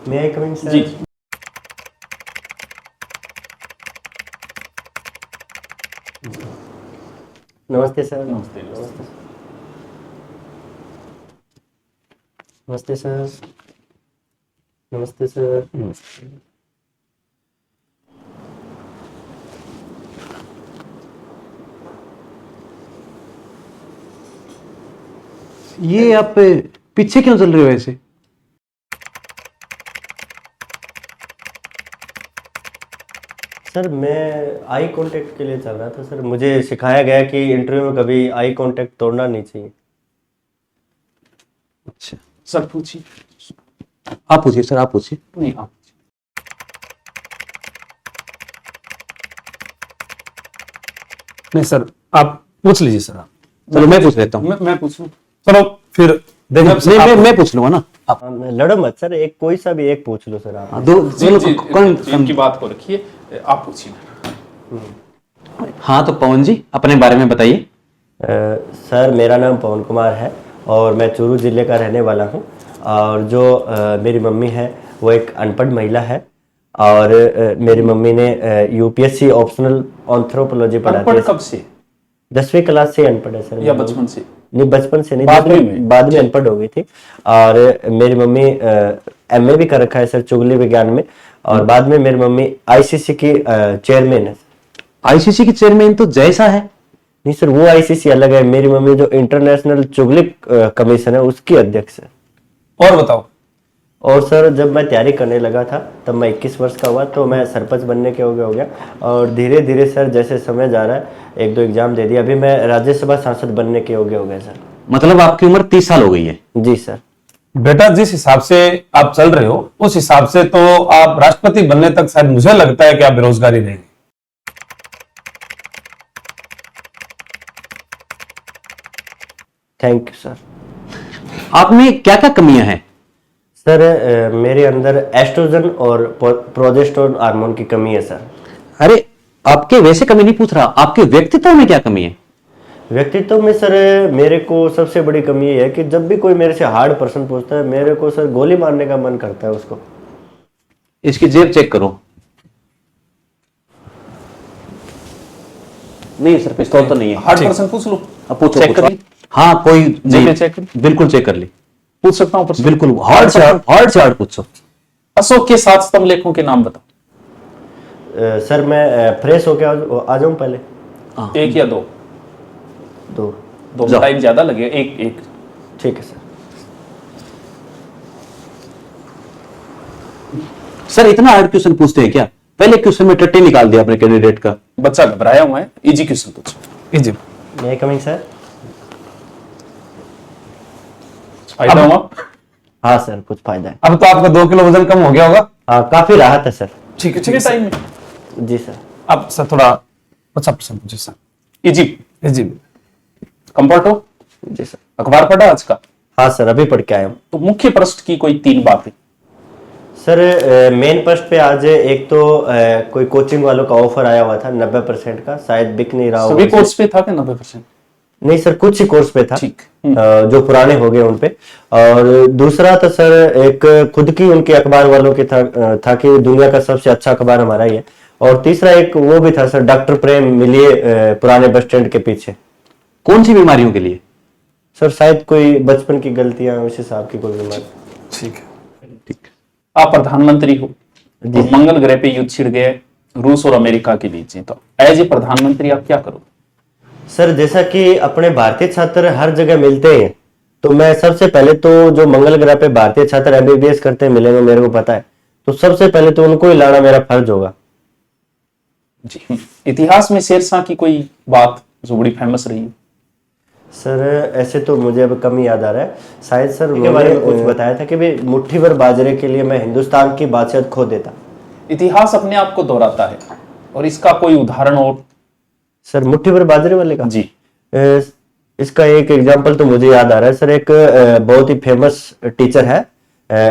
May I coming sir? जी। नमस्ते sir. नमस्ते। नमस्ते सर। नमस्ते सर। नमस्ते। ये आप पीछे क्यों चल रहे हो ऐसे? सर मैं आई कांटेक्ट के लिए चल रहा था सर। मुझे सिखाया गया कि इंटरव्यू में कभी आई कांटेक्ट तोड़ना नहीं चाहिए। अच्छा, सर पूछिए। आप पूछिए सर, आप पूछिए। नहीं, आप नहीं सर, आप पूछ लीजिए सर। आप चलो मैं पूछ लेता हूँ। मैं पूछूं? चलो फिर देखिए। नहीं, मैं पूछ लूंगा ना। आप लड़ो मत सर, एक कोई सा भी एक पूछ लो सर आप। दो जी जी, इनकी बात को रखिए, आप पूछिए। हाँ, तो पवन जी अपने बारे में बताइए। सर मेरा नाम पवन कुमार है और मैं चूरू ज़िले का रहने वाला हूँ। और जो मेरी मम्मी है वो एक अनपढ़ महिला है और मेरी मम्मी ने यूपीएससी ऑप्शनल एंथ्रोपोलॉजी पढ़ा अनपढ़ थी। कब से? 10वीं क्लास से अनपढ़ है सर। या बचपन से? नहीं, बचपन से नहीं, बाद में अनपढ़ हो गई थी। और मेरी मम्मी एमए भी कर रखा है सर चुगली विज्ञान में। और बाद में मेरी मम्मी आईसीसी की चेयरमैन है। आईसीसी की चेयरमैन तो जैसा है। नहीं सर, वो आईसीसी अलग है। मेरी मम्मी जो इंटरनेशनल चुगली कमीशन है उसकी अध्यक्ष है। और बताओ। और सर जब मैं तैयारी करने लगा था तब मैं 21 वर्ष का हुआ तो मैं सरपंच बनने के हो गया। और धीरे धीरे सर जैसे समय जा रहा है, एक दो एग्जाम दे दिया, अभी मैं राज्यसभा सांसद बनने के हो गया सर। मतलब आपकी उम्र 30 साल हो गई है? जी सर। बेटा, जिस हिसाब से आप चल रहे हो उस हिसाब से तो आप राष्ट्रपति बनने तक शायद मुझे लगता है कि आप बेरोजगारी रहेंगे। Thank you sir. आप में क्या क्या कमियां हैं? सर मेरे अंदर एस्ट्रोजन और प्रोजेस्टेरोन हार्मोन की कमी है सर। अरे, आपके वैसे कमी नहीं पूछ रहा, आपके व्यक्तित्व में क्या कमी है? व्यक्तित्व में सर मेरे को सबसे बड़ी कमी ये है कि जब भी कोई मेरे से हार्ड प्रश्न पूछता है मेरे को सर गोली मारने का मन करता है उसको। इसकी जेब चेक करो। नहीं सर, पिस्तौल तो नहीं है। हार्ड पर्सन पूछ लो। अब पूछो, चेक कर पूछो। ली? हाँ, कोई जेब नहीं, चेक कर ली? बिल्कुल चेक कर ली। पूछ सकता हूँ प्रश्न? बिल्कुल हार्ड से हार्ड पूछो। अशोक के 7 स्तंभ लेखों के नाम बताओ। सर मैं फ्रेश होके आ जाऊं पहले? एक या दो? दो। दो टाइम ज्यादा लगे। एक। ठीक है सर। सर इतना हार्ड क्वेश्चन पूछते हैं क्या? पहले क्वेश्चन में टट्टी निकाल दिया अपने कैंडिडेट का। बच्चा घबराया हुआ है, इजी क्वेश्चन पूछो। Easy. May I coming sir? फायदा हुआ? हाँ सर, कुछ फायदा है। अब तो आपका 2 किलो वजन कम हो गया होगा। हाँ, काफी राहत है सर। ठीक है, कितने टाइम में? जी सर। अब सर थोड़ा 50% पूछिए सर। इजी। इजी। कंफर्ट हो? जी सर। अखबार पढ़ा आज का? हाँ सर, अभी पढ़ के आया हूँ। तो मुख्य प्रश्न की कोई 3 बातें। सर मेन पोस्ट पे आज एक तो कोई कोचिंग वालों का ऑफर आया हुआ था 90% का, शायद बिक नहीं रहा सभी कोर्स पे था कि 90%? नहीं सर, कुछ ही कोर्स पे था। ठीक। जो पुराने हो गए उन पे। और दूसरा तो सर एक खुद की उनके अखबार वालों के था कि दुनिया का सबसे अच्छा अखबार हमारा ही है। और तीसरा एक वो भी था सर, डॉक्टर प्रेम मिलिए पुराने बस स्टैंड के पीछे। कौन सी बीमारियों के लिए? सर शायद कोई बचपन की गलतियां, उस हिसाब की कोई बीमारी। ठीक है। ठीक। आप प्रधानमंत्री हो, तो मंगल ग्रह पे युद्ध छिड़ गए रूस और अमेरिका के बीच, तो एज ए प्रधानमंत्री आप क्या करोगे? सर जैसा कि अपने भारतीय छात्र हर जगह मिलते हैं, तो मैं सबसे पहले तो जो मंगल ग्रह पे भारतीय छात्र एमबीबीएस करते हैं मिलेंगे, मेरे को पता है, तो सबसे पहले तो उनको ही लाना मेरा फर्ज होगा। जी। इतिहास में शेरशाह की कोई बात जो बड़ी फेमस रही है? सर ऐसे तो मुझे अब कम ही याद आ रहा है। शायद सर उनके बारे में कुछ बताया था कि भाई मुट्ठी भर बाजरे के लिए मैं हिंदुस्तान की बादशाहत खो देता। इतिहास अपने आप को दोहराता है, और इसका कोई उदाहरण और? सर मुट्ठी भर बाजरे वाले का? जी। इसका एक एग्जांपल तो मुझे याद आ रहा है सर। एक बहुत ही फेमस टीचर है,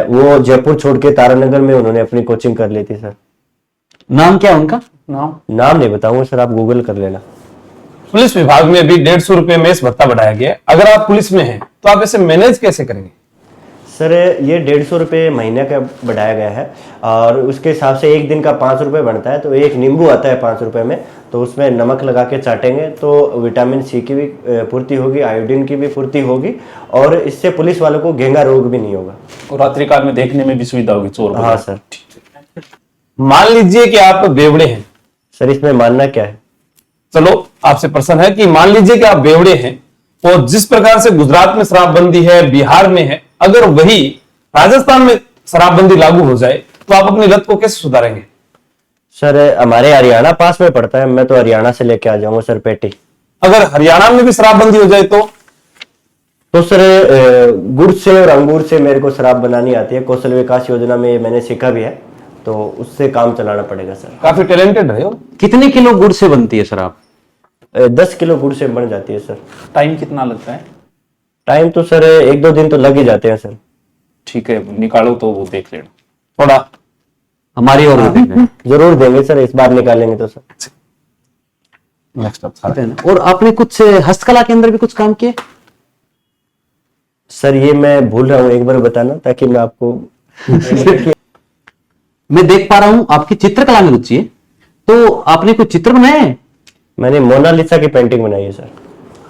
वो जयपुर छोड़ के तारानगर में उन्होंने अपनी कोचिंग कर ली थी सर। नाम क्या है उनका? नाम नहीं बताऊंगा सर, आप गूगल कर लेना। पुलिस विभाग में भी 150 रुपए मेस भत्ता बढ़ाया गया। अगर आप पुलिस में हैं तो आप इसे मैनेज कैसे करेंगे? सर ये 150 रुपये महीने का बढ़ाया गया है और उसके हिसाब से एक दिन का 5 रुपये बनता है। तो एक नींबू आता है 5 रुपये में, तो उसमें नमक लगा के चाटेंगे तो विटामिन सी की भी पूर्ति होगी, आयोडीन की भी पूर्ति होगी और इससे पुलिस वालों को घेंगा रोग भी नहीं होगा और रात्रि काल में देखने में भी सुविधा होगी चोर। हाँ सर। मान लीजिए कि आप बेवड़े हैं, सर इसमें मानना क्या है? चलो आपसे प्रश्न है कि मान लीजिए कि आप बेवड़े हैं और जिस प्रकार से गुजरात में शराबबंदी है, बिहार में है, अगर वही राजस्थान में शराबबंदी लागू हो जाए तो आप अपनी लत को कैसे सुधारेंगे? सर हमारे हरियाणा पास में पड़ता है, मैं तो हरियाणा से लेके आ जाऊंगा सर पेटी। अगर हरियाणा में भी शराबबंदी हो जाए तो सर गुड़ से और अंगूर से मेरे को शराब बनानी आती है, कौशल विकास योजना में मैंने सीखा भी है, तो उससे काम चलाना पड़ेगा सर। काफी टैलेंटेड रहे हो। कितने किलो गुड़ से बनती है शराब? 10 किलो गुड़ से बन जाती है सर। टाइम कितना लगता है? टाइम तो सर 1-2 दिन तो लग ही जाते हैं सर। ठीक है, निकालो तो वो देख लेना। थोड़ा हमारी और भी देंगे। जरूर देंगे सर, इस बार निकालेंगे तो सर। नेक्स्ट अप और आपने कुछ हस्तकला के अंदर भी कुछ काम किए? सर ये मैं भूल रहा हूँ, एक बार बताना ताकि मैं आपको मैं देख पा रहा हूं आपकी चित्रकला में रुचि है, तो आपने कोई चित्र बनाया है? मैंने मोनालिसा की पेंटिंग बनाई है सर।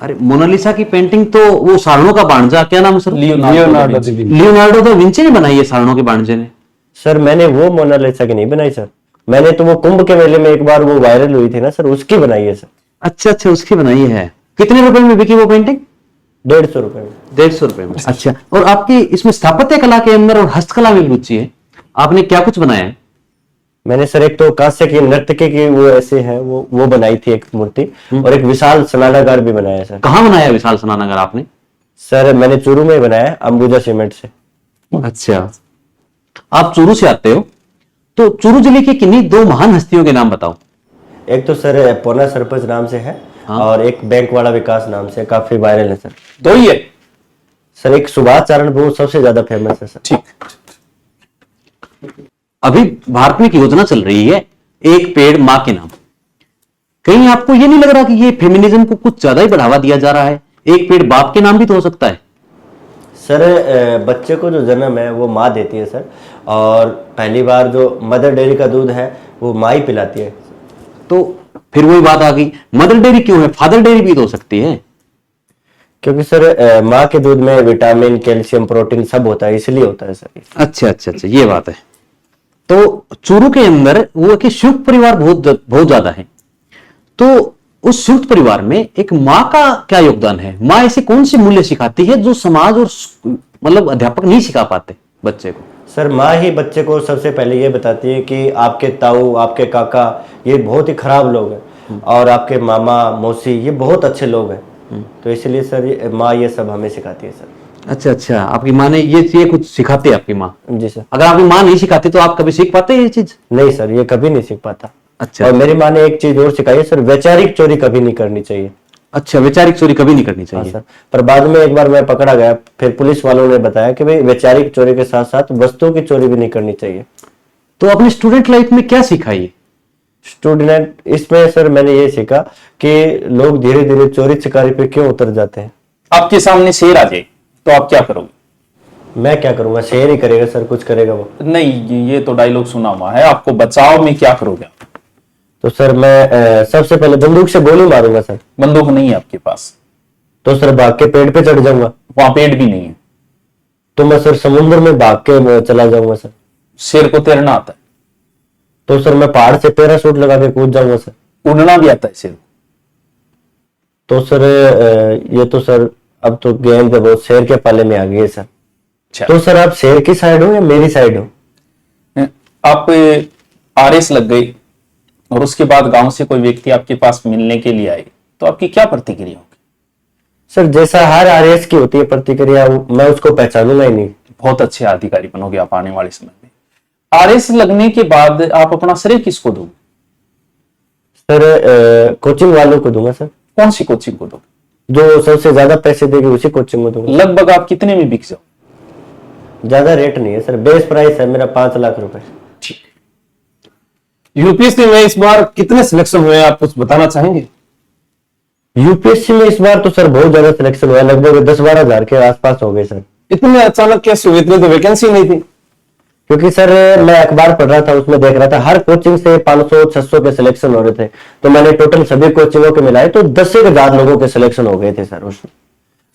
अरे मोनालिसा की पेंटिंग तो वो सारणों का भांजा, क्या नाम है sir? Leonardo da Vinci. Leonardo da Vinci ने बनाई है सारणों के भांजे ने। सर मैंने वो मोनालिसा की नहीं बनाई सर, मैंने तो वो कुंभ के मेले में एक बार वो वायरल हुई थी ना सर, उसकी बनाई है सर। अच्छा अच्छा, उसकी बनाई है। कितने रुपए में बिकी वो पेंटिंग? 150 रुपए में। 150 रुपए में। अच्छा, और आपकी इसमें स्थापत्य कला के अंदर और हस्तकला में रुचि है, आपने क्या कुछ बनाया है? मैंने सर एक तो कांस्य की नर्तकी की वो ऐसे है वो बनाई थी एक मूर्ति, और एक विशाल स्नानागार भी बनाया है सर। कहाँ बनाया विशाल स्नानागार आपने? सर मैंने चूरू में बनाया है, अंबुजा सीमेंट से। अच्छा, आप चूरू से आते हो, तो चूरू जिले की किन्हीं 2 महान हस्तियों के नाम बताओ। एक तो सर पोना सरपंच नाम से है, हाँ। और एक बैंक वाला विकास नाम से, काफी वायरल है सर। 2 ही है? सर एक सुभाष चरण बोस सबसे ज्यादा फेमस है सर। ठीक। अभी भारत में एक योजना चल रही है, एक पेड़ मां के नाम। कहीं आपको ये नहीं लग रहा कि ये फेमिनिज्म को कुछ ज्यादा ही बढ़ावा दिया जा रहा है? एक पेड़ बाप के नाम भी तो हो सकता है। सर बच्चे को जो जन्म है वो माँ देती है सर, और पहली बार जो मदर डेयरी का दूध है वो माँ ही पिलाती है। तो फिर वही बात आ गई, मदर डेयरी क्यों है, फादर डेयरी भी तो हो सकती है। क्योंकि सर माँ के दूध में विटामिन, कैल्शियम, प्रोटीन सब होता है, इसलिए होता है सर। अच्छा अच्छा अच्छा, ये बात है। तो चूरू के अंदर वो कि संयुक्त परिवार बहुत ज्यादा है, तो उस संयुक्त परिवार में एक माँ का क्या योगदान है? माँ ऐसे कौन से मूल्य सिखाती है जो समाज और मतलब अध्यापक नहीं सिखा पाते बच्चे को? सर माँ ही बच्चे को सबसे पहले ये बताती है कि आपके ताऊ, आपके काका ये बहुत ही खराब लोग हैं, और आपके मामा मौसी ये बहुत अच्छे लोग हैं। तो इसलिए सर माँ ये सब हमें सिखाती है सर। अच्छा अच्छा, आपकी माँ ने ये कुछ सिखाती है आपकी माँ? जी सर। अगर आपकी माँ नहीं सिखाती तो आप कभी सीख पाते ये चीज? नहीं सर, ये कभी नहीं सीख पाता। अच्छा, और मेरी माँ ने एक चीज और सिखाई है सर, वैचारिक चोरी कभी नहीं करनी चाहिए। अच्छा, वैचारिक चोरी कभी नहीं करनी हाँ चाहिए। सर, पर बाद में एक बार मैं पकड़ा गया, फिर पुलिस वालों ने बताया कि भाई वैचारिक चोरी के साथ साथ वस्तुओं की चोरी भी नहीं करनी चाहिए। तो अपनी स्टूडेंट लाइफ में क्या सीखा ये? स्टूडेंट इसमें सर मैंने ये सीखा कि लोग धीरे धीरे चोरी चकारी पे क्यों उतर जाते हैं। आपके सामने शेर आ जाए तो आप क्या करोगे? मैं क्या करूंगा, शेर ही करेगा सर, कुछ करेगा वो। नहीं, ये तो डायलॉग सुना हुआ है। आपको बचाव में क्या करोगे? तो सर मैं सबसे पहले बंदूक से गोली मारूंगा सर। बंदूक नहीं है आपके पास? तो सर भाग के पेड़ पे चढ़ जाऊंगा। वहां पेड़ भी नहीं है। तो मैं सर समुद्र में भाग के चला जाऊंगा सर। शेर को तैरना आता है? तो सर मैं पहाड़ से पैराशूट लगा के कूद जाऊंगा सर। उड़ना भी आता है शेर? तो सर ये तो सर अब तो गेम पे बहुत शेर के पाले में आ गई है सर। अच्छा। तो सर आप शेर की साइड हो या मेरी साइड हो? आप आरएस लग गई और उसके बाद गांव से कोई व्यक्ति आपके पास मिलने के लिए आए तो आपकी क्या प्रतिक्रिया होगी? सर जैसा हर आरएस की होती है प्रतिक्रिया, मैं उसको पहचानूंगा ही नहीं। बहुत अच्छे अधिकारी बनोगे आप आने वाले समय में। आरएस लगने के बाद आप अपना श्रेय किसको दोगे? सर कोचिंग वालों को दूंगा सर। कौन सी कोचिंग को दोगे? जो सबसे ज्यादा पैसे देगी उसी कोचिंग में दूंगा। लगभग आप कितने में बिक जाओ? ज्यादा रेट नहीं है सर, बेस प्राइस है मेरा 5 लाख रुपए। यूपीएससी में इस बार कितने सिलेक्शन हुए आप कुछ बताना चाहेंगे? यूपीएससी में इस बार तो सर बहुत ज्यादा सिलेक्शन हुआ है, लगभग 10-12 हजार के आसपास हो गए सर। इतने अचानक कैसे हुए? इतने तो वैकेंसी नहीं थी। क्योंकि सर मैं अखबार पढ़ रहा था, उसमें देख रहा था हर कोचिंग से 500-600 के सिलेक्शन हो रहे थे। तो मैंने टोटल सभी कोचिंगों के मिलाए तो 10,000 लोगों के सिलेक्शन हो गए थे सर उसमें।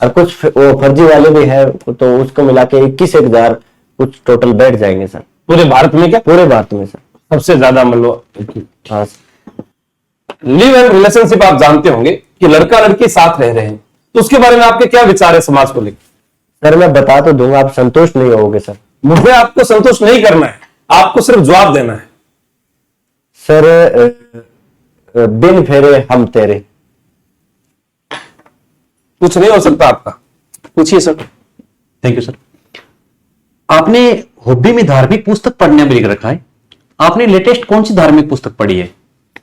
और कुछ वो फर्जी वाले भी है, तो उसको मिला के 21,000 कुछ टोटल बैठ जाएंगे सर। पूरे भारत में क्या? पूरे भारत में सर। सबसे ज्यादा मतलब हाँ लिव एंड रिलेशनशिप आप जानते होंगे कि लड़का लड़की साथ रह रहे हैं, तो उसके बारे में आपके क्या विचार है समाज को लेकर? सर मैं बता तो दूंगा, आप संतुष्ट नहीं होगे सर। मुझे आपको संतुष्ट नहीं करना है, आपको सिर्फ जवाब देना है। सर बिन फेरे हम तेरे। कुछ नहीं हो सकता आपका। पूछिए सर। Thank you sir. आपने हॉबी में धार्मिक पुस्तक पढ़ने में लिख रखा है, आपने लेटेस्ट कौन सी धार्मिक पुस्तक पढ़ी है?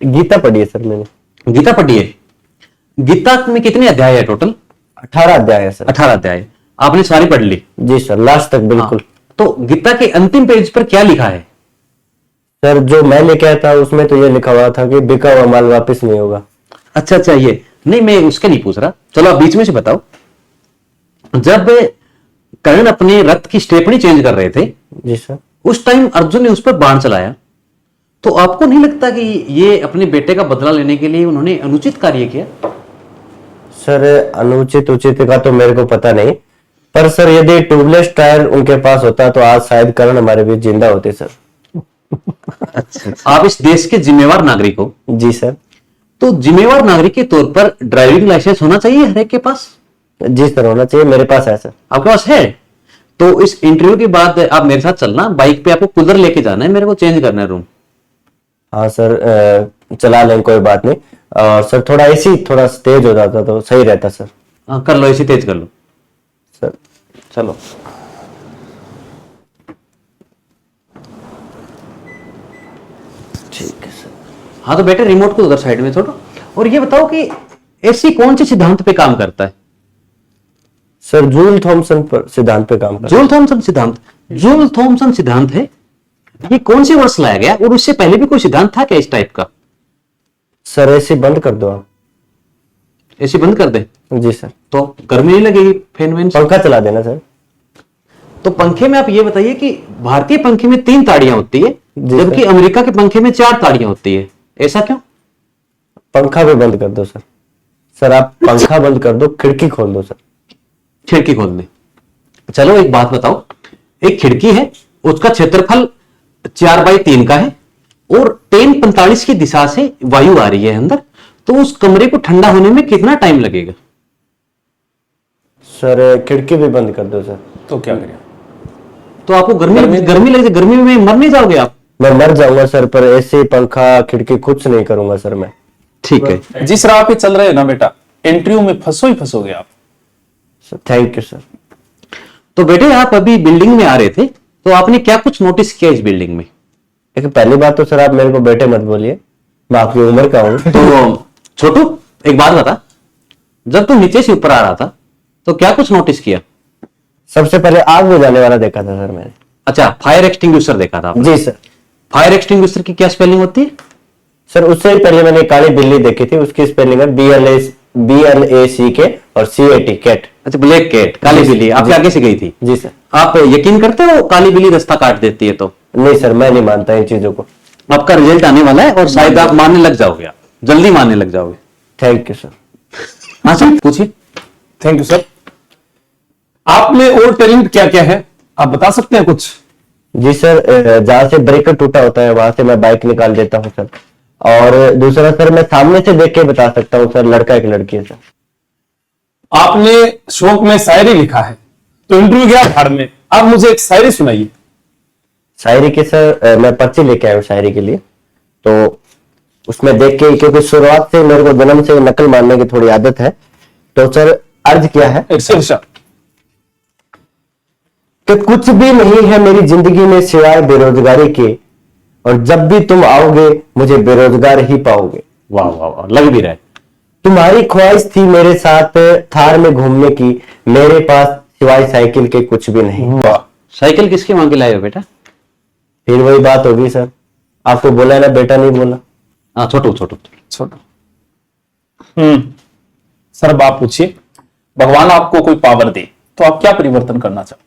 गीता पढ़ी है सर मैंने। गीता पढ़ी है। गीता में कितने अध्याय है टोटल? 18 अध्याय है सर। 18 अध्याय आपने सारी पढ़ ली? जी सर, लास्ट तक बिल्कुल। तो गीता के अंतिम पेज पर क्या लिखा है? सर जो मैं लेके आया था उसमें तो ये लिखा हुआ था कि बिका हुआ माल वापस नहीं होगा। अच्छा ये नहीं, मैं उसके नहीं पूछ रहा, चलो आप बीच में से बताओ। जब कर्ण अपने रथ की स्टेपनी चेंज कर रहे थे, जी सर, उस टाइम अर्जुन ने उस पर बाण चलाया, तो आपको नहीं लगता कि ये अपने बेटे का बदला लेने के लिए उन्होंने अनुचित कार्य किया? सर अनुचित उचित का तो मेरे को पता नहीं, पर सर यदि ट्यूबलेस टायर उनके पास होता तो आज शायद कर्ण हमारे बीच जिंदा होते सर। आप इस देश के जिम्मेवार नागरिक हो। जी सर। तो जिम्मेवार नागरिक के तौर पर ड्राइविंग लाइसेंस होना चाहिए हर एक के पास? जी सर होना चाहिए, मेरे पास है सर। आपके पास है? तो इस इंटरव्यू के बाद आप मेरे साथ चलना, बाइक पे आपको कूलर लेके जाना है, मेरे को चेंज करना है रूम। हाँ सर, चला लें कोई बात नहीं। और सर थोड़ा एसी थोड़ा तेज हो जाता तो सही रहता सर। हाँ कर लो, इसी तेज कर लो सर। चलो। ठीक है सर। हाँ तो बेटे रिमोट को उधर साइड में छोड़ो, और ये बताओ कि एसी कौन से सिद्धांत पे काम करता है? सर जूल थॉमसन पर सिद्धांत पे काम करता है। जूल थॉमसन सिद्धांत। जूल थॉमसन सिद्धांत है, ये कौन से वर्ष लाया गया, और उससे पहले भी कोई सिद्धांत था क्या इस टाइप का? सर एसी बंद कर दो आप। एसी बंद कर दे जी सर। तो गर्मी नहीं लगेगी फैन वैन से? पंखा चला देना सर। तो पंखे में आप ये बताइए कि भारतीय पंखे में 3 ताड़ियां होती है, जी जबकि अमेरिका के पंखे में 4 ताड़ियां होती है, ऐसा क्यों? पंखा भी बंद कर दो सर। सर आप पंखा बंद कर दो, खिड़की खोल दो सर। खिड़की खोल दे। चलो एक बात बताओ, एक खिड़की है, उसका क्षेत्रफल 4x3 का है, और 10:45 की दिशा से वायु आ रही है अंदर, तो उस कमरे को ठंडा होने में कितना टाइम लगेगा? सर खिड़की भी बंद कर दो सर। तो क्या करें? तो आपको गर्मी लगे, गर्मी में मर नहीं जाओगे आप? मैं मर जाऊंगा सर, पर एसी पंखा खिड़की कुछ नहीं करूंगा सर मैं। ठीक है। जिस राह पे चल रहे हो ना बेटा, इंटरव्यू में फंसो ही फंसोगे आप। Sir thank you sir. तो बेटे आप अभी बिल्डिंग में आ रहे थे, तो आपने क्या कुछ नोटिस किया इस बिल्डिंग में? एक पहली बात तो सर आप मेरे को बेटे मत बोलिए, मैं आपकी उम्र का हूँ। तो छोटू एक बात बता, जब तू नीचे से ऊपर आ रहा था तो क्या कुछ नोटिस किया? सबसे पहले आग बुझाने वाला देखा था सर मैंने। अच्छा, फायर एक्सटिंग्विशर देखा था आपने? जी सर। फायर एक्सटिंग्विशर की क्या स्पेलिंग होती है? सर उससे ही पहले मैंने काली बिल्ली देखी थी, उसकी स्पेलिंग है BLACK और CAT कैट। अच्छा, ब्लैक कैट, काली बिल्ली आपके आगे से गई थी? जी सर। आप यकीन करते हो काली बिल्ली रास्ता काट देती है? तो नहीं सर, मैं नहीं मानता इन चीजों को। आपका रिजल्ट आने वाला है और शायद आप मानने लग जाओगे, आप जल्दी मानने लग जाओगे। Thank you sir. हाँ सर पूछिए। Thank you sir. आप में और टैलेंट क्या क्या है, आप बता सकते हैं कुछ? जी सर, जहां से ब्रेकर टूटा होता है वहां से मैं बाइक निकाल देता हूँ सर। और दूसरा सर, मैं सामने से देख के बता सकता हूँ सर लड़का एक लड़की है सर। आपने शौक में शायरी लिखा है, तो इंटरव्यू गया भाड़ में, आप मुझे एक शायरी सुनाइए। शायरी के सर मैं पर्ची लेके आया हूँ शायरी के लिए, तो उसमें देख के, क्योंकि शुरुआत से मेरे को जन्म से नकल मारने की थोड़ी आदत है, तो सर अर्ज किया है कि कुछ भी नहीं है मेरी जिंदगी में सिवाय बेरोजगारी के, और जब भी तुम आओगे मुझे बेरोजगार ही पाओगे। वाह वाह वाह, लग भी रहा है। तुम्हारी ख्वाहिश थी मेरे साथ थार में घूमने की, मेरे पास सिवाय साइकिल के कुछ भी नहीं। वाह। साइकिल किसके मांगे लाए हो बेटा? फिर वही बात होगी सर, आपको बोला ना बेटा नहीं बोला। हाँ छोटू छोटू छोटा। सर अब आप पूछिए। भगवान आपको कोई पावर दे तो आप क्या परिवर्तन करना चाहोगे?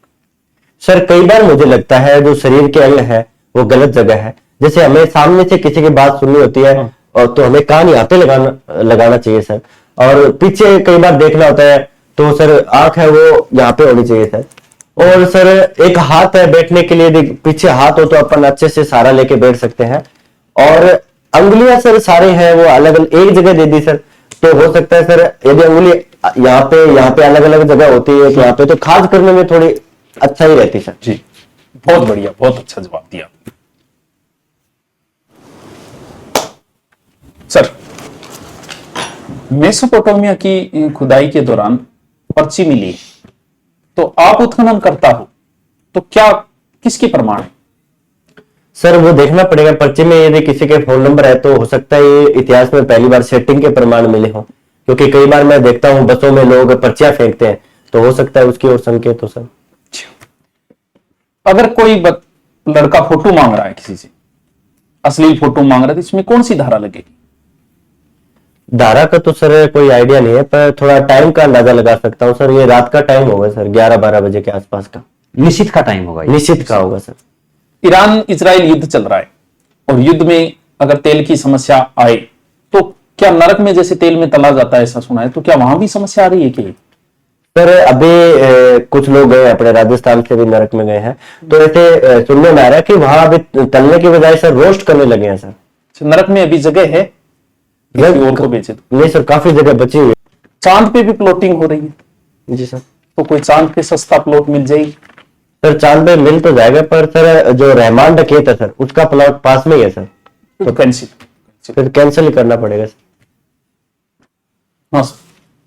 सर कई बार मुझे लगता है जो शरीर के अंग है वो गलत जगह है। जैसे हमें सामने से किसी की बात सुननी होती है और तो हमें कान यहाँ पे लगाना चाहिए सर, और पीछे कई बार देखना होता है तो सर आंख है वो यहाँ पे होनी चाहिए सर। और सर एक हाथ है बैठने के लिए, पीछे हाथ हो तो अपन अच्छे से सहारा लेके बैठ सकते हैं। और अंगुलियां सर सारे हैं वो अलग अलग एक जगह दे दी सर, तो हो सकता है सर यदि अंगुली यहाँ पे अलग अलग जगह होती है तो यहाँ पे तो खास करने में थोड़ी अच्छा ही रहती सर। जी, बहुत बढ़िया, बहुत अच्छा जवाब दिया सर। मेसोपोटामिया की खुदाई के दौरान पर्ची मिली, तो आप उत्खनन करता हो तो क्या किसके प्रमाण है? सर वो देखना पड़ेगा पर्ची में, यदि किसी के फोन नंबर है तो हो सकता है ये इतिहास में पहली बार सेटिंग के प्रमाण मिले हों, क्योंकि कई बार मैं देखता हूँ बसों में लोग पर्चियां फेंकते हैं, तो हो सकता है उसकी ओर संकेत हो सर। अगर कोई लड़का फोटो मांग रहा है, किसी से अश्लील फोटो मांग रहा है, तो इसमें कौन सी धारा लगेगी? धारा का तो सर कोई आइडिया नहीं है, पर थोड़ा टाइम का अंदाजा लगा सकता हूँ सर। ये रात का टाइम होगा सर, 11-12 बजे के आसपास का। निश्चित का टाइम होगा ये। निश्चित का होगा सर। ईरान इजराइल युद्ध चल रहा है, और युद्ध में अगर तेल की समस्या आए तो क्या नरक में जैसे तेल में तला जाता है, ऐसा सुना है, तो क्या वहां भी समस्या आ रही है कि? सर अभी कुछ लोग गए अपने राजस्थान से भी नरक में गए हैं, तो ऐसे सुनने में आ रहा है कि वहां अभी तलने की बजाय सर रोस्ट करने लगे हैं सर। नरक में अभी जगह है किसी और को बेचे तो? नहीं सर, काफी जगह बची हुई चांद पे भी प्लॉटिंग हो रही है है। जी सर। तो कोई चांद पे सस्ता प्लॉट मिल जाएगी? सर चांद पे मिल तो जाएगा, पर सर जो रहमान डकैत है सर उसका प्लॉट पास में ही है सर, तो कैंसिल। फिर कैंसिल ही करना पड़ेगा सर। हाँ सर।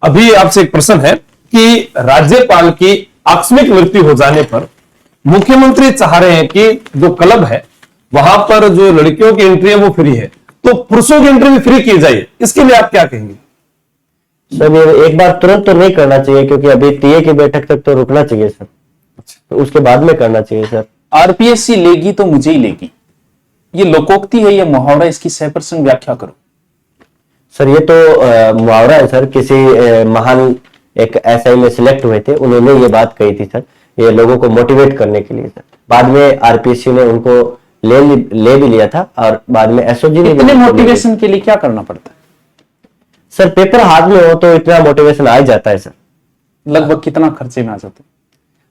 अभी आपसे एक प्रश्न है कि राज्यपाल की आकस्मिक मृत्यु हो जाने पर मुख्यमंत्री चाह रहे हैं कि जो क्लब है वहां पर जो लड़कियों की एंट्री है वो फ्री है, तो पुरुषों की एंट्री भी फ्री की जाए, इसके लिए आप क्या कहेंगे? सर ये एक बार तुरंत तो नहीं करना चाहिए, क्योंकि अभी टीए की बैठक तक तो रुकना चाहिए सर, तो उसके बाद में करना चाहिए सर। आरपीएससी लेगी तो मुझे ही लेगी, ये लोकोक्ति है या मुहावरा, इसकी 100% व्याख्या करो। सर ये तो मुहावरा है सर, किसी महान एक एसआई में सिलेक्ट हुए थे, उन्होंने ये बात कही थी सर, ये लोगों को मोटिवेट करने के लिए सर। बाद में आरपीएससी ने उनको ले भी लिया था, और बाद में एसओजी ने। इतने मोटिवेशन के लिए क्या करना पड़ता है सर? पेपर हाथ में हो तो इतना मोटिवेशन आ ही जाता है सर। लगभग कितना खर्चे में आ जाते?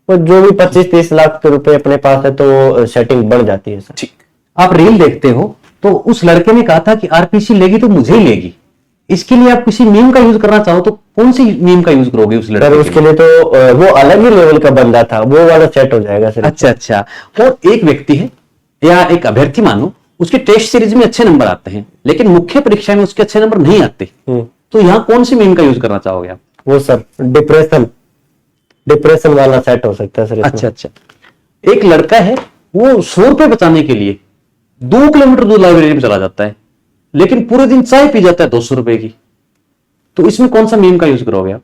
वो जो भी 25-30 लाख के रुपए अपने पास है तो सेटिंग बढ़ जाती है सर। ठीक। आप रील देखते हो तो उस लड़के ने कहा था कि आरपीसी लेगी तो मुझे ही लेगी। इसके लिए आप किसी मीम का यूज करना चाहो तो कौन सी मीम का यूज करोगे उस लड़के सर उसके लिए तो वो अलग ही लेवल का बंदा था, वो वाला सेट हो जाएगा सर। अच्छा। और एक व्यक्ति है या एक अभ्यर्थी मानो, उसके टेस्ट सीरीज में अच्छे नंबर आते हैं लेकिन मुख्य परीक्षा में उसके अच्छे नंबर नहीं आते, तो यहाँ कौन सी मीम का यूज करना चाहोगे आप? वो सर डिप्रेशन वाला सेट हो सकता है सर इसमें। अच्छा। एक लड़का है, वो 100 रुपए बचाने के लिए 2 किलोमीटर दूर लाइब्रेरी में चला जाता है, लेकिन पूरे दिन चाय पी जाता है 200 रुपए की, तो इसमें कौन सा मीम का यूज करोगे आप?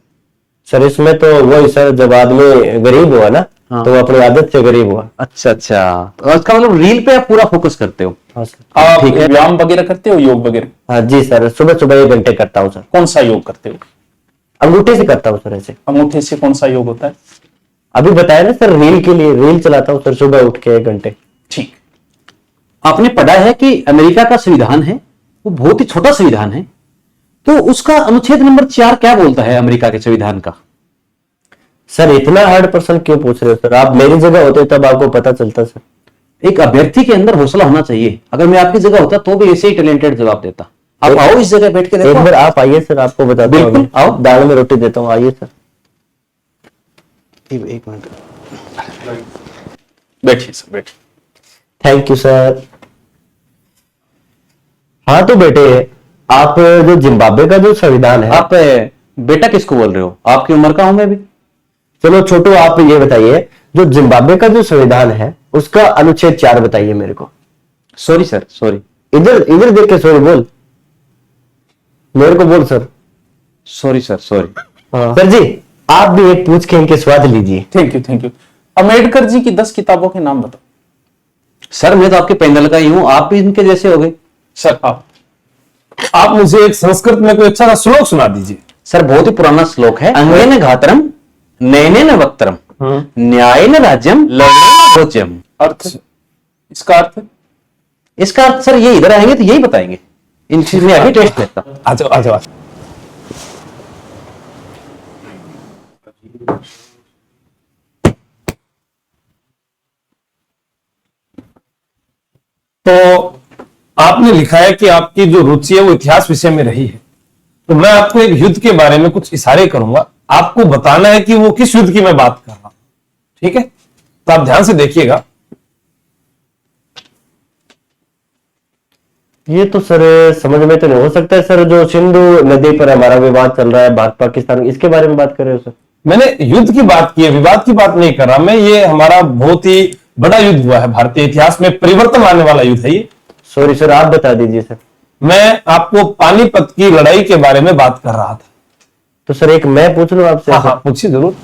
सर इसमें तो वही सर, जब आदमी गरीब हुआ ना, हाँ। तो वो अपनी आदत से गरीब हुआ। अच्छा। तो इसका मतलब रील पे आप पूरा फोकस करते हो। हाँ सर। आप ठीक है। व्यायाम वगैरह करते हो, योग वगैरह? हाँ जी सर, सुबह 1 घंटे करता हूँ सर। कौन सा योग करते हो? अंगूठे से करता हूँ सर। ऐसे अंगूठे से कौन सा योग होता है? अभी बताया ना सर, रील के लिए रील चलाता हूँ सर सुबह उठ के 1 घंटे। ठीक। आपने पढ़ा है कि अमेरिका का संविधान है वो बहुत ही छोटा संविधान है, तो उसका अनुच्छेद नंबर 4 क्या बोलता है अमेरिका के संविधान का? सर इतना हार्ड प्रश्न क्यों पूछ रहे हो सर? आप मेरी जगह होते तब आपको पता चलता सर। एक अभ्यर्थी के अंदर हौसला होना चाहिए। अगर मैं आपकी जगह होता तो भी ऐसे ही टैलेंटेड जवाब देता। आप आओ इस जगह बैठ के एक देखो। बार आप आइए सर, आपको बताता हूँ। बिल्कुल, अभी। आओ। दाल में रोटी देता हूँ, आइए सर। 1 मिनट। बैठिए सर, बैठिए। Thank you sir. हाँ तो बेटे, आप जो जिम्बाब्वे का जो संविधान है, आप बेटा किसको बोल रहे हो? आपकी उम्र का हूं मैं भी। चलो छोटू आप ये बताइए, जो जिम्बाब्वे का जो संविधान है उसका अनुच्छेद 4 बताइए मेरे को। Sorry sir, sorry. इधर देख के सॉरी बोल, मेरे को बोल sir. Sorry sir, sorry. Sir ji आप भी एक पूछ के इनके स्वाद लीजिए। Thank you. अम्बेडकर जी की 10 किताबों के नाम बताओ। सर मैं तो आपके पैनल का ही हूं, आप भी इनके जैसे हो गए। सर आप मुझे एक संस्कृत में कोई अच्छा सा श्लोक सुना दीजिए। सर बहुत ही पुराना श्लोक है। अंगेन घातरम नयनेन वक्त्रम न्यायेन राज्यम लवणेन भोज्यम। अर्थ, इसका अर्थ इसका अर्थ सर ये इधर आएंगे तो यही बताएंगे, इन चीज में आगे टेस्ट लेता हूं। आ जाओ आ जाओ। तो आपने लिखा है कि आपकी जो रुचि है वो इतिहास विषय में रही है, तो मैं आपको एक युद्ध के बारे में कुछ इशारे करूंगा, आपको बताना है कि वो किस युद्ध की मैं बात कर रहा हूं, ठीक है? तो आप ध्यान से देखिएगा। ये तो सर समझ में तो नहीं हो सकता है सर, जो सिंधु नदी पर हमारा विवाद चल रहा है भारत पाकिस्तान, इसके बारे में बात कर रहे हो सर? मैंने युद्ध की बात की है, विवाद की बात नहीं कर रहा मैं। ये हमारा बहुत ही बड़ा युद्ध हुआ है, भारतीय इतिहास में परिवर्तन आने वाला युद्ध है ये। सॉरी सर, आप बता दीजिए सर। मैं आपको पानीपत की लड़ाई के बारे में बात कर रहा था। तो सर एक मैं पूछ लूं आपसे? हाँ हाँ, पूछिए जरूर।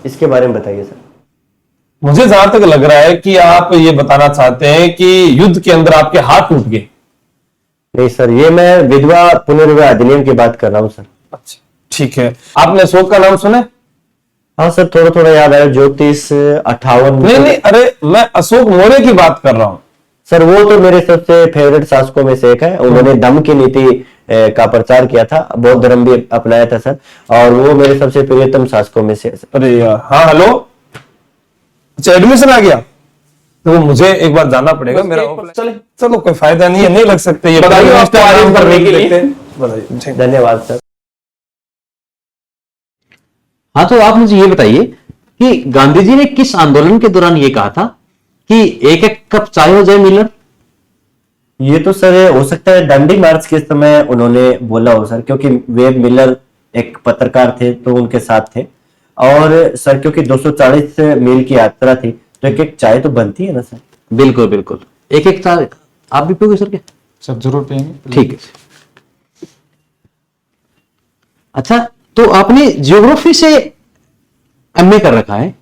इसके बारे में बताइए सर। मुझे जहां तक लग रहा है कि आप ये बताना चाहते हैं कि युद्ध के अंदर आपके हाथ टूट गए। नहीं सर, ये मैं विधवा पुनर्विवाह अधिनियम की बात कर रहा हूँ सर। अच्छा ठीक है। आपने अशोक का नाम सुना है? हाँ सर, थोड़ा थोड़ा याद आया, ज्योतिष 58। नहीं नहीं, अरे मैं अशोक मौर्य की बात कर रहा हूं सर। वो तो मेरे सबसे फेवरेट शासकों में से एक है, उन्होंने दम की नीति का प्रचार किया था, बौद्ध धर्म भी अपनाया था सर, और वो मेरे सबसे प्रियतम शासकों में से है सर। अरे यार, हाँ हेलो, अच्छा एडमिशन आ गया, तो मुझे एक बार जाना पड़ेगा मेरा। चले, चलो कोई फायदा नहीं है, नहीं लग सकते ये। बताइए आपको आगे करने के लिए। बताइए। धन्यवाद सर। हाँ, तो आप मुझे ये बताइए कि गांधी जी ने किस आंदोलन के दौरान ये कहा था कि एक एक कप चाय हो जाए मिलर? ये तो सर हो सकता है दांडी मार्च के समय उन्होंने बोला हो सर, क्योंकि वेब मिलर एक पत्रकार थे तो उनके साथ थे, और सर क्योंकि 240 मील की यात्रा थी तो एक एक चाय तो बनती है ना सर। बिल्कुल बिल्कुल, एक एक चाय आप भी पियोगे सर? क्या सब जरूर पियेंगे। ठीक है। अच्छा, तो आपने जियोग्राफी से एमए कर रखा है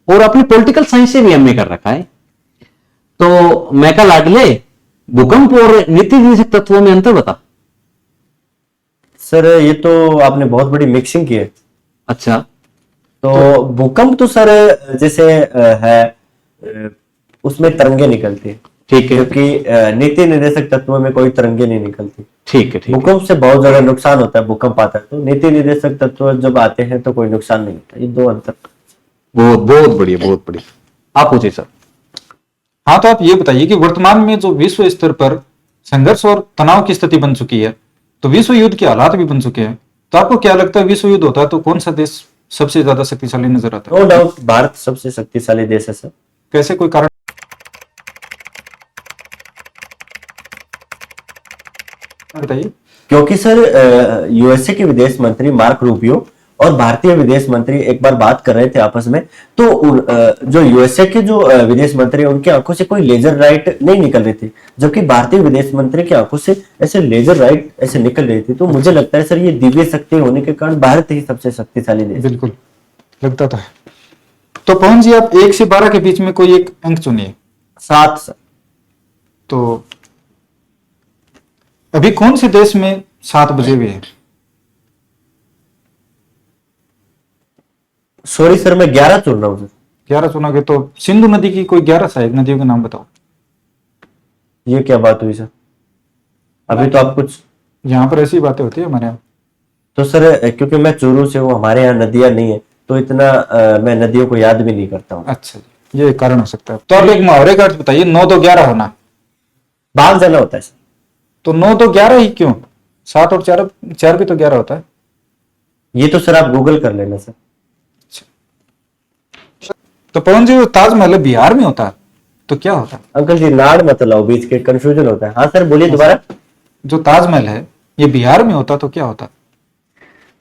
और आपने पॉलिटिकल साइंस से भी एमए कर रखा है, तो मैका लाडले भूकंप और नीति निदेशक तत्वों में अंतर बता। सर ये तो आपने बहुत बड़ी मिक्सिंग की है। अच्छा, तो भूकंप तो सर जैसे है, उसमें तरंगे निकलती है, ठीक है, क्योंकि नीति निर्देशक तत्वों में कोई तरंगे नहीं निकलती। ठीक है, ठीक है। भूकंप से बहुत ज्यादा नुकसान होता है, भूकंप आता है तो नीति निर्देशक तत्व जब आते हैं तो कोई नुकसान नहीं होता। ये दो अंतर। बहुत बहुत बढ़िया, बहुत बढ़िया। आप पूछिए सर। हाँ, तो आप ये बताइए कि वर्तमान में जो विश्व स्तर पर संघर्ष और तनाव की स्थिति बन चुकी है, तो विश्व युद्ध के हालात भी बन चुके हैं, तो आपको क्या लगता है विश्व युद्ध होता है तो कौन सा देश सबसे ज्यादा शक्तिशाली नजर आता है? नो डाउट भारत सबसे शक्तिशाली देश है सर। कैसे, कोई कारण बताइए। क्योंकि सर यूएसए के विदेश मंत्री मार्क रूबियो और भारतीय विदेश मंत्री एक बार बात कर रहे थे आपस में, तो जो यूएसए के जो विदेश मंत्री उनकी आंखों से कोई लेजर लाइट नहीं निकल रही थी, जबकि भारतीय विदेश मंत्री की आंखों से ऐसे लेजर लाइट ऐसे निकल रही थी। तो मुझे लगता है सर ये दिव्य शक्ति होने के कारण भारत ही सबसे शक्तिशाली देश है। बिल्कुल लगता तो है। तो पवन जी, आप 1 से 12 के बीच में कोई एक अंक चुनिए। 7 सर। तो अभी कौन से देश में 7 बजे हुए हैं? सॉरी सर, मैं 11 चुन रहा हूँ सर। 11 चुनोगे तो सिंधु नदी की कोई 11 सहायक नदियों के नाम बताओ। ये क्या बात हुई सर? अभी तो आप कुछ यहाँ पर ऐसी बातें होती है हमारे यहाँ। तो सर क्योंकि मैं चूरू से हूँ, हमारे यहाँ नदियां नहीं है तो इतना मैं नदियों को याद भी नहीं करता हूँ। अच्छा जी, ये कारण हो सकता है। तो आप एक मुहावरे का अर्थ बताइए। 9 तो 11 होना, भाग जाना होता है सर। तो 9 तो 11 ही क्यों? 7 और 4 भी तो 11 होता है। ये तो सर आप गूगल कर लेना सर। तो पवन जी, वो ताजमहल बिहार में होता है तो क्या होता है? अंकल जी नाड़ मत लाओ, बीच के कंफ्यूजन होता है। हाँ सर बोलिए दोबारा। जो ताजमहल है ये बिहार में होता तो क्या होता?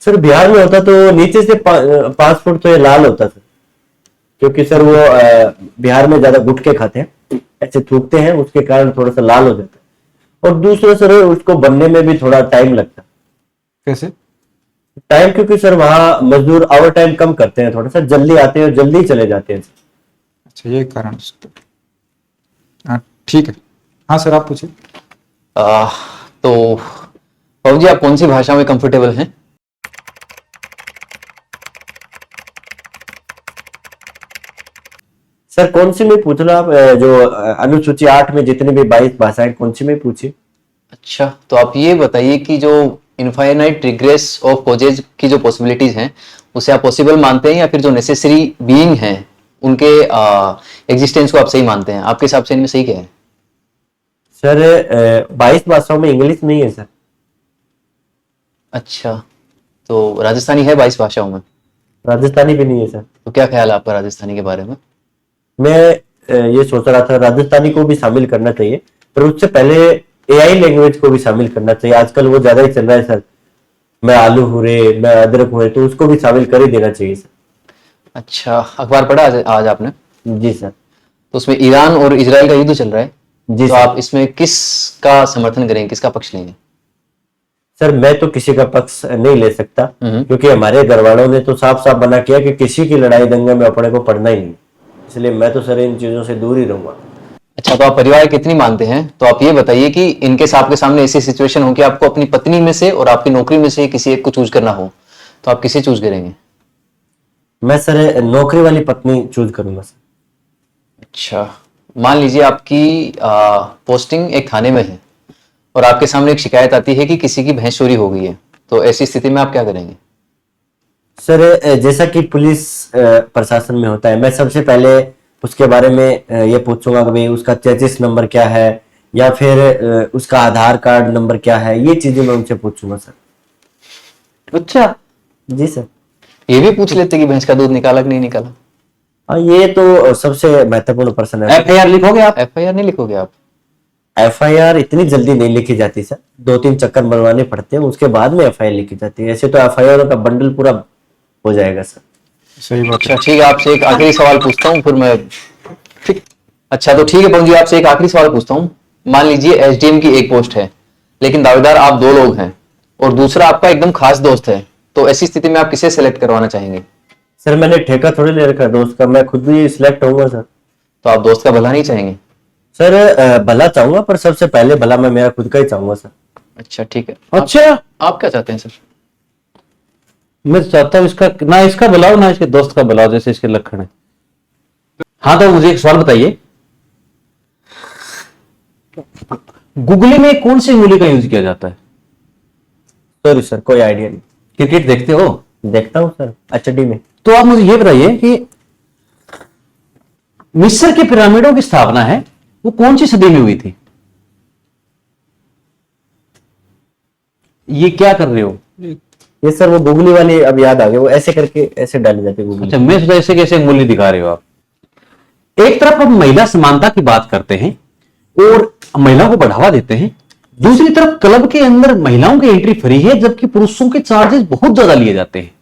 सर बिहार में होता तो नीचे से 5 फुट तो ये लाल होता सर, क्योंकि सर वो बिहार में ज्यादा गुटखे खाते हैं, ऐसे थूकते हैं, उसके कारण थोड़ा सा लाल हो जाता है। और दूसरा सर उसको बनने में भी थोड़ा टाइम लगता है। कैसे टाइम? क्योंकि सर वहाँ मजदूर ओवर टाइम कम करते हैं, थोड़ा सा जल्दी आते हैं और जल्दी चले जाते हैं। अच्छा, ये कारण हो सकता है। हाँ ठीक है। हाँ सर, आप पूछिए। तो पवन जी, आप कौन सी भाषा में कंफर्टेबल हैं? सर कौन सी में पूछ लो आप, जो अनुसूची 8 में जितनी भी 22 भाषाएं, कौन सी में पूछी? अच्छा, तो आप ये बताइए कि जो इनफाइनाइट रिग्रेस ऑफ कॉजेज की जो पॉसिबिलिटीज हैं उसे आप पॉसिबल मानते हैं या फिर जो नेसेसरी बीइंग हैं उनके एग्जिस्टेंस को आप सही मानते हैं? आपके हिसाब से इनमें सही क्या है? सर 22 भाषाओं में इंग्लिश नहीं है सर। अच्छा, तो राजस्थानी है 22 भाषाओं में? राजस्थानी भी नहीं है सर। तो क्या ख्याल है आपका राजस्थानी के बारे में? मैं ये सोच रहा था राजस्थानी को भी शामिल करना चाहिए, पर उससे पहले एआई लैंग्वेज को भी शामिल करना चाहिए। आजकल वो ज्यादा ही चल रहा है सर, मैं आलू हूँ रे, मैं अदरक हूँ रे, तो उसको भी शामिल कर ही देना चाहिए सर। अच्छा, अखबार पढ़ा आज आपने? जी सर। तो उसमें ईरान और इजराइल का युद्ध चल रहा है, जी तो सर। आप इसमें किसका समर्थन करेंगे, किसका पक्ष लेंगे? सर मैं तो किसी का पक्ष नहीं ले सकता, क्योंकि हमारे घर वालों ने तो साफ साफ मना किया कि किसी की लड़ाई दंगे में अपने को पड़ना ही नहीं, इसलिए मैं तो सर इन चीजों से दूर ही रहूंगा। अच्छा, तो आप परिवार कितनी मानते हैं? तो आप ये बताइए कि इनकेस आपके सामने ऐसी सिचुएशन हो कि आपको अपनी पत्नी में से और आपकी नौकरी में से किसी एक को चूज करना हो, तो आप किसे चूज करेंगे? मैं सर नौकरी वाली पत्नी चूज करूंगा सर। अच्छा, मान लीजिए आपकी पोस्टिंग एक थाने में है और आपके सामने एक शिकायत आती है कि किसी की भैंस चोरी हो गई है, तो ऐसी स्थिति में आप क्या करेंगे? सर जैसा कि पुलिस प्रशासन में होता है, मैं सबसे पहले उसके बारे में ये पूछूंगा कि भाई उसका चेसिस नंबर क्या है, या फिर उसका आधार कार्ड नंबर क्या है, ये चीजें मैं उनसे पूछूंगा सर। अच्छा, जी सर। ये भी पूछ लेते कि भैंस का दूध निकाला कि नहीं निकाला? हाँ, ये तो सबसे महत्वपूर्ण प्रश्न है। एफआईआर लिखोगे आप? एफआईआर नहीं लिखोगे आप? एफआईआर इतनी जल्दी नहीं लिखी जाती सर, 2-3 चक्कर मरवाने पड़ते हैं, उसके बाद में एफआईआर लिखी जाती है। ऐसे तो एफआईआर का बंडल पूरा हो जाएगा सर। सही बात अच्छा ठीक है, आपसे एक आखिरी सवाल पूछता हूँ फिर मैं ठीक। अच्छा तो ठीक है पवन जी, आपसे एक आखिरी सवाल पूछता हूँ। मान लीजिए एसडीएम की एक पोस्ट है, लेकिन दावेदार आप 2 लोग हैं और दूसरा आपका एकदम खास दोस्त है, तो ऐसी स्थिति में आप किसे सेलेक्ट करवाना चाहेंगे? सर मैंने ठेका थोड़ी ले रखा है दोस्त का, मैं खुद भी सिलेक्ट होऊंगा सर। तो आप दोस्त का भला नहीं चाहेंगे? सर भला चाहूंगा, पर सबसे पहले भला मैं मेरा खुद का ही चाहूंगा सर। अच्छा ठीक है। अच्छा, आप क्या चाहते हैं सर? मैं तो चाहता हूं इसका ना इसका बुलाओ ना इसके दोस्त का बुलाओ, जैसे इसके लक्षण है। हाँ, तो मुझे एक सवाल बताइए, गुगली में कौन सी उंगली का यूज किया जाता है? सॉरी सर, कोई आइडिया नहीं। क्रिकेट देखते हो? देखता हूँ सर, एचडी में। तो आप मुझे ये बताइए कि मिस्र के पिरामिडों की स्थापना है वो कौन सी सदी में हुई थी? ये क्या कर रहे हो? ये सर वो गुगली वाली अब याद आ गई, वो ऐसे करके ऐसे डाली जाती है गुगली। अच्छा, मैं सोचा ऐसे कैसे उंगली दिखा रहे हो आप। एक तरफ हम महिला समानता की बात करते हैं और महिलाओं को बढ़ावा देते हैं, दूसरी तरफ क्लब के अंदर महिलाओं की एंट्री फ्री है जबकि पुरुषों के चार्जेस बहुत ज्यादा लिए जाते हैं।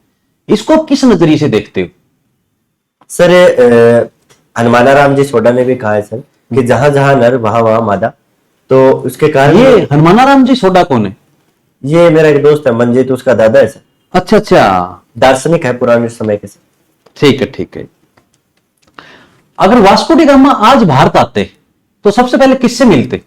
इसको आप किस नजरिए से देखते हो? सर हनुमानाराम जी सोडा ने भी कहा है सर कि जहां जहां नर वहां वहां मादा, तो उसके कारण ये हनुमानाराम जी सोडा कौन है? ये मेरा एक दोस्त है मंजीत, उसका दादा है सर। अच्छा अच्छा, दार्शनिक है पुराने समय के सर। ठीक है ठीक है। अगर वास्को डी गामा आज भारत आते तो सबसे पहले किससे मिलते?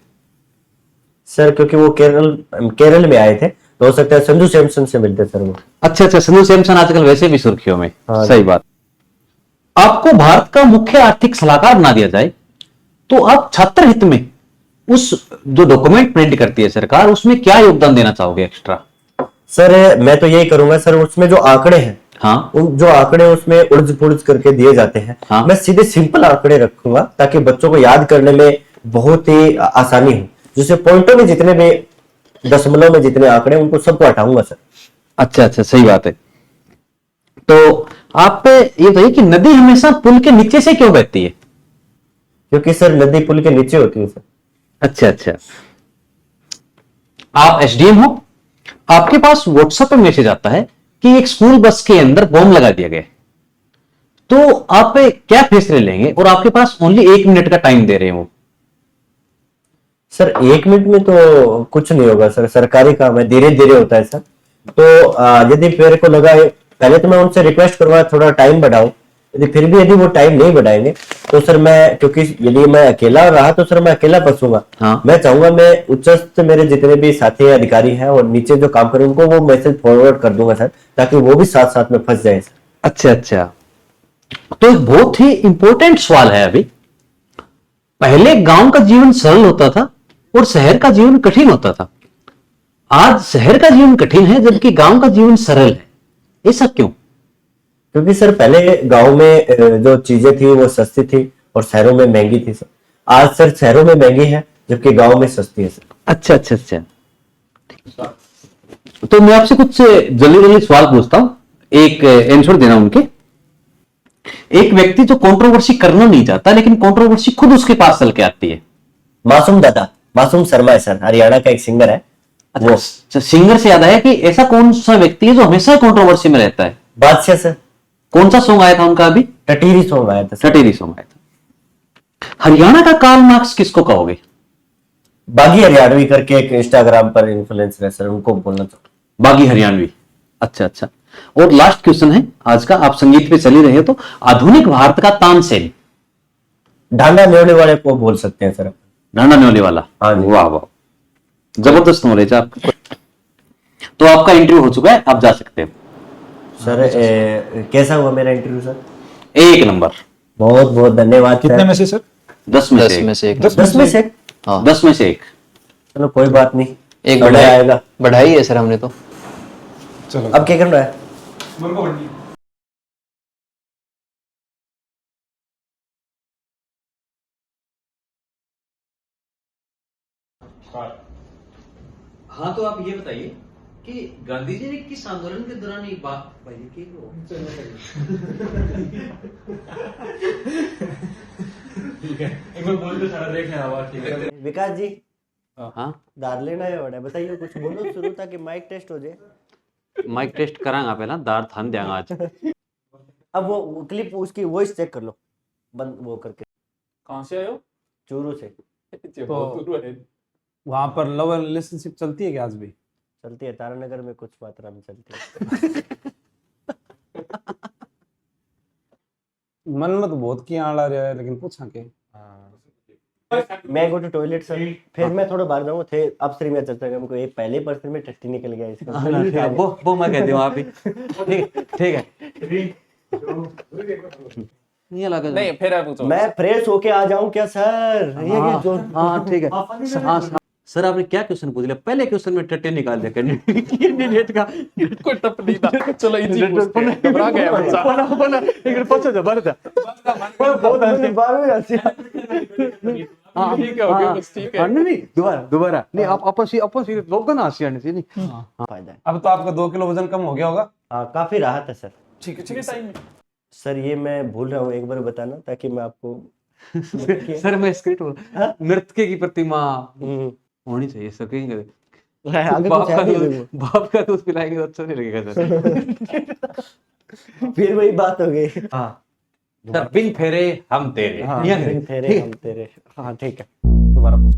सर क्योंकि वो केरल में आए थे, तो हो सकता है संजू सैमसन से मिलते सर वो। अच्छा अच्छा, संजू सैमसन आजकल वैसे भी सुर्खियों में। हाँ, सही बात। आपको भारत का मुख्य आर्थिक सलाहकार बना दिया जाए तो आप छात्र हित में उस जो डॉक्यूमेंट प्रिंट करती है सरकार, उसमें क्या योगदान देना चाहोगे एक्स्ट्रा? सर मैं तो यही करूंगा सर, उसमें जो आंकड़े हैं, हाँ, उन जो आंकड़े उसमें उड़ज पुड़ज करके दिए जाते हैं, हाँ। मैं सीधे सिंपल आंकड़े रखूंगा ताकि बच्चों को याद करने में बहुत ही आसानी हो। जैसे पॉइंटों में जितने भी दशमलव में जितने आंकड़े, उनको सबको हटाऊंगा सर। अच्छा अच्छा, सही बात है। तो आप ये बताइए कि नदी हमेशा पुल के नीचे से क्यों बहती है? क्योंकि सर नदी पुल के नीचे होती है सर। अच्छा अच्छा। आप एसडीएम हो, आपके पास व्हाट्सएप पे मैसेज आता है कि एक स्कूल बस के अंदर बॉम्ब लगा दिया गया, तो आप क्या फैसले लेंगे? और आपके पास ओनली 1 मिनट का टाइम दे रहे हैं वो। सर 1 मिनट में तो कुछ नहीं होगा सर, सरकारी काम है, धीरे धीरे होता है सर। तो यदि मेरे को लगा है, पहले तो मैं उनसे रिक्वेस्ट करूंगा थोड़ा टाइम बढ़ाओ, यदि वो टाइम नहीं बढ़ाएंगे तो सर मैं, क्योंकि यदि मैं अकेला रहा तो सर मैं अकेला फंसूंगा। हाँ। मैं चाहूंगा मैं उच्चस्थ मेरे जितने भी साथी अधिकारी हैं और नीचे जो काम करें उनको वो मैसेज फॉरवर्ड कर दूंगा सर, ताकि वो भी साथ साथ में फंस जाए सर। अच्छा अच्छा, तो एक बहुत ही इंपॉर्टेंट सवाल है अभी। पहले गांव का जीवन सरल होता था और शहर का जीवन कठिन होता था। आज शहर का जीवन कठिन है जबकि गांव का जीवन सरल है, ऐसा क्यों? क्योंकि सर पहले गांव में जो चीजें थी वो सस्ती थी और शहरों में महंगी थी सर। आज सर शहरों में महंगी है जबकि गांव में सस्ती है सर। अच्छा अच्छा अच्छा। तो मैं आपसे कुछ जल्दी जल्दी सवाल पूछता हूं, एक आंसर देना उनके। एक व्यक्ति जो कंट्रोवर्सी करना नहीं चाहता लेकिन कंट्रोवर्सी खुद उसके पास चल के आती है। मासूम दादा, मासूम शर्मा है सर, हरियाणा का एक सिंगर है। वो अच्छा, सिंगर से याद आया कि ऐसा कौन सा व्यक्ति है जो हमेशा कंट्रोवर्सी में रहता है? बादशाह सर। कौन सा सॉन्ग आया था उनका अभी? टटीरी सॉन्ग आया था सर। टटेरी सॉन्ग आया था। हरियाणा का कार्ल मार्क्स किसको कहोगे? बागी हरियाणवी करके एक इंस्टाग्राम पर इन्फ्लुएंसर है सर, उनको बोलना चाहता बागी हरियाणवी। अच्छा अच्छा। और लास्ट क्वेश्चन है आज का, आप संगीत पे चली रहे हो तो आधुनिक भारत का तानसेन। हूं। डांडा नेवले वाले को बोल सकते हैं सर। डांडा न्योले वाला। हाँ जी। वाह वाह, जबरदस्त नॉलेज है आपका। तो आपका इंटरव्यू हो चुका है, आप जा सकते हो। सर कैसा हुआ मेरा इंटरव्यू सर? 1 नंबर। बहुत बहुत धन्यवाद कितने सर। में से सर? 10 में 10 से में 1। से एक 10 में से? हाँ 10 में से 1। चलो कोई बात नहीं, एक समय आएगा। बढ़ाई है सर हमने तो। चलो अब क्या करना है? हाँ तो आप ये बताइए कि गांधी जी ने किस आंदोलन के दौरान ये बात विकास जी हाँ दार लेना है बड़ा, बताइए कुछ बोलो शुरू ताकि माइक टेस्ट हो जाए। माइक टेस्ट करांगा पहला, दार थान देंगे आज। अब वो क्लिप उसकी वॉइस चेक कर लो, बंद वो करके। कहाँ से आए हो? चूरू से। वहां पर लव रिलेशनशिप चलती है क्या आज भी? चलती है, तारानगर में कुछ मात्रा में चलती है। मन में तो बहुत की आड़ आ रहा है लेकिन पूछा के। मैं गो टू टॉयलेट सर, फिर मैं थोड़ा बाहर जाऊंगा थे। अब श्री में चर्चा हमको एक पहले पर्सन में टट्टी निकल गया इसका। वो मैं कहती हूँ आप ही। ठीक है। ये लगा नहीं फिर आप पूछो। मैं फ्रेश होके आ जाऊं क्या सर? ये क्या जो हाँ ठीक है। हाँ सर आपने क्या क्वेश्चन पूछ लिया? पहले क्वेश्चन में टट्टे निकाल दिया कैंडिडेट का। कोई टप नहीं था। चलो इजी पूछते हैं। घबरा गया बच्चा। बहुत हंसी बार में हंसी। ठीक है ओके बस ठीक है। नहीं दोबारा नहीं, आप आपस लोगों ना हंसी आने से नहीं। फायदा है। अब तो आपका 2 किलो वजन कम हो गया होगा। हाँ काफी राहत है सर। ठीक है टाइम। सर ये मैं भूल रहा हूँ एक बार बताना ताकि मैं आपको सर मैं स्क्रिप्ट बोल, नृत्य की प्रतिमा हम्म, होनी चाहिए सकेंगे। आगे बाप कुछ का है नहीं दूध, देखो। बाप का दूध पिलाएंगे तो अच्छा नहीं लगेगा सर। फिर वही बात हो गई। हाँ सर, बिन फेरे हम तेरे। हाँ यहाँ करें। फेरे हम तेरे। हाँ ठीक है, दोबारा पूछ।